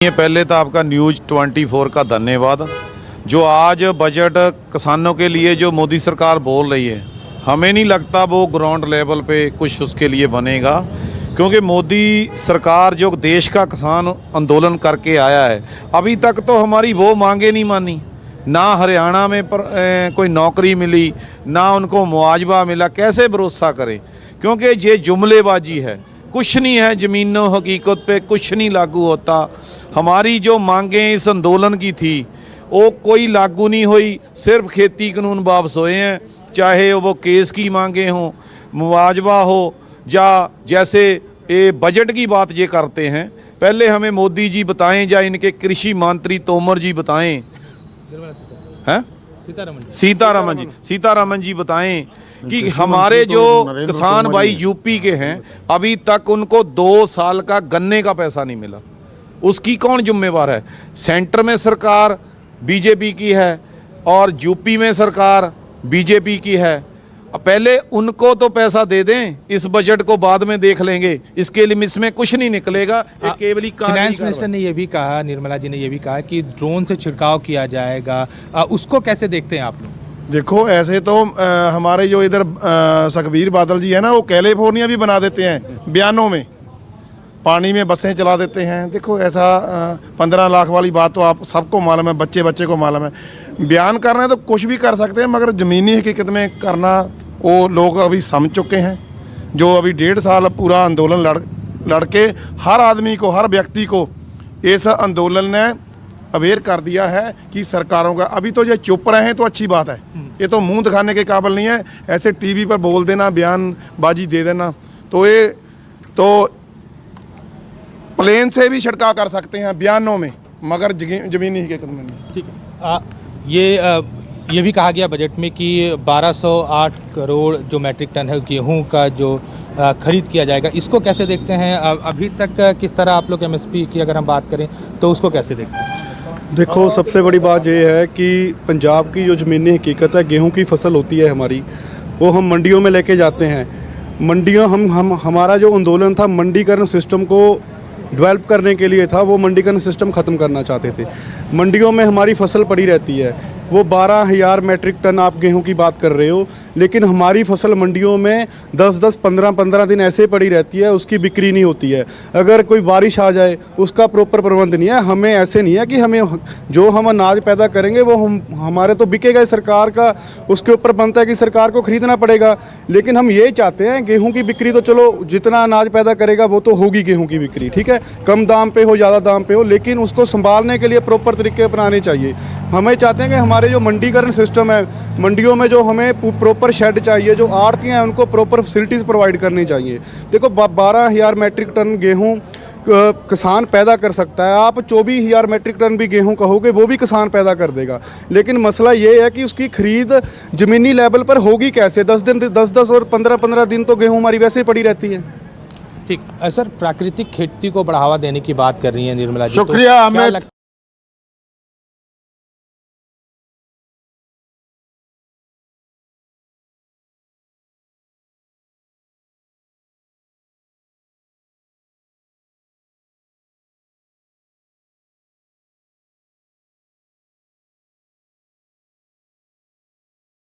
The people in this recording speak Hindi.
ये पहले तो आपका न्यूज़ 24 का धन्यवाद। जो आज बजट किसानों के लिए जो मोदी सरकार बोल रही है, हमें नहीं लगता वो ग्राउंड लेवल पे कुछ उसके लिए बनेगा, क्योंकि मोदी सरकार जो देश का किसान आंदोलन करके आया है, अभी तक तो हमारी वो मांगे नहीं मानी। ना हरियाणा में कोई नौकरी मिली, ना उनको मुआवजा मिला। कैसे भरोसा करें, क्योंकि ये जुमलेबाजी है, कुछ नहीं है ज़मीनों हकीकत पे, कुछ नहीं लागू होता। हमारी जो मांगें इस आंदोलन की थी वो कोई लागू नहीं हुई, सिर्फ खेती कानून वापस हुए हैं। चाहे वो केस की मांगें हों, मुआवजा हो, या जैसे ये बजट की बात ये करते हैं, पहले हमें मोदी जी बताएं या इनके कृषि मंत्री तोमर जी बताएं, हैं सीतारमन जी बताएं कि हमारे जो किसान भाई यूपी के हैं, अभी तक उनको 2 साल का गन्ने का पैसा नहीं मिला। उसकी कौन जिम्मेवार है? सेंटर में सरकार बीजेपी की है और यूपी में सरकार बीजेपी की है। पहले उनको तो पैसा दे दें, इस बजट को बाद में देख लेंगे। इसके लिए इसमें कुछ नहीं निकलेगा। केवल फाइनेंस मिनिस्टर ने यह भी कहा, निर्मला जी ने यह भी कहा कि ड्रोन से छिड़काव किया जाएगा। उसको कैसे देखते हैं आप लोग? देखो, ऐसे तो हमारे जो इधर सुखबीर बादल जी है ना, वो कैलिफोर्निया भी बना देते हैं बयानों में, पानी में बसें चला देते हैं। देखो, ऐसा 15 लाख वाली बात तो आप सबको मालूम है, बच्चे को मालूम है। बयान करना है तो कुछ भी कर सकते हैं, मगर ज़मीनी हकीकत में करना वो लोग अभी समझ चुके हैं। जो अभी 1.5 साल पूरा आंदोलन लड़के हर आदमी को, हर व्यक्ति को इस आंदोलन ने अवेयर कर दिया है कि सरकारों का, अभी तो ये चुप रहे हैं तो अच्छी बात है। ये तो मुंह दिखाने के काबिल नहीं है। ऐसे टीवी पर बोल देना, बयानबाजी दे देना, तो ये तो प्लेन से भी छिड़काव कर सकते हैं बयानों में, मगर ज़मीनी हकीकत में नहीं। ठीक है। ये भी कहा गया बजट में कि 1208 करोड़ जो मैट्रिक टन है गेहूं का जो खरीद किया जाएगा, इसको कैसे देखते हैं? अभी तक किस तरह आप लोग एमएसपी की अगर हम बात करें तो उसको कैसे देखते हैं? देखो, सबसे बड़ी बात ये है कि पंजाब की जो ज़मीनी हकीकत है, गेहूं की फसल होती है हमारी, वो हम मंडियों में लेके जाते हैं। मंडियों हमारा जो आंदोलन था मंडीकरण सिस्टम को डेवलप करने के लिए था, वो मंडीकरण सिस्टम ख़त्म करना चाहते थे। मंडियों में हमारी फसल पड़ी रहती है, वो 12,000 मैट्रिक टन आप गेहूं की बात कर रहे हो, लेकिन हमारी फसल मंडियों में 10-10, 15-15 दिन ऐसे पड़ी रहती है, उसकी बिक्री नहीं होती है। अगर कोई बारिश आ जाए, उसका प्रॉपर प्रबंध नहीं है। हमें ऐसे नहीं है कि हमें जो हम अनाज पैदा करेंगे वो हमारे तो बिकेगा, सरकार का उसके ऊपर बनता है कि सरकार को खरीदना पड़ेगा। लेकिन हम ये चाहते हैं, गेहूँ की बिक्री तो चलो जितना अनाज पैदा करेगा वो तो होगी गेहूँ की बिक्री, ठीक है, कम दाम पे हो ज़्यादा दाम पे हो, लेकिन उसको संभालने के लिए प्रॉपर तरीके अपनाने चाहिए। हमें चाहते हैं कि हमारे जो मंडीकरण सिस्टम है, मंडियों में जो हमें प्रॉपर शेड चाहिए, जो आड़तियाँ हैं उनको प्रॉपर फैसिलिटीज़ प्रोवाइड करनी चाहिए। देखो, 12,000 मैट्रिक टन गेहूँ किसान पैदा कर सकता है। आप 24,000 मैट्रिक टन भी गेहूं कहोगे, वो भी किसान पैदा कर देगा। लेकिन मसला ये है कि उसकी खरीद ज़मीनी लेवल पर होगी कैसे? 10 और 15 दिन तो गेहूं हमारी वैसे ही पड़ी रहती है। ठीक। सर, प्राकृतिक खेती को बढ़ावा देने की बात कर रही है निर्मला जी, शुक्रिया।